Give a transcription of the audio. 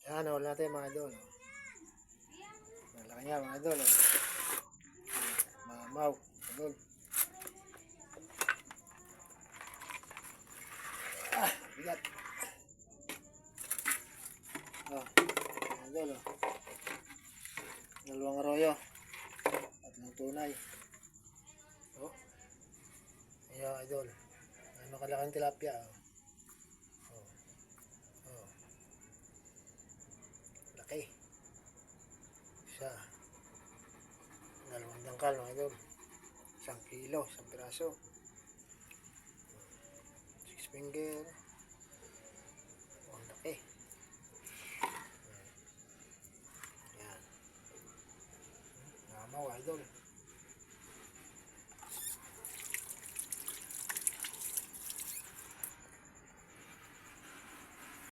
Yan, wala natin mga idol. Malaki niya mga idol. Mamaw. Idol. Bigat. Idol. Dalawang royo. Tatlong tunay. Ayan idol. Ano kalaking tilapia. Laki. Isa. Dalawang dangkal mga idol. 1 kilo, 1 piraso. 6 finger.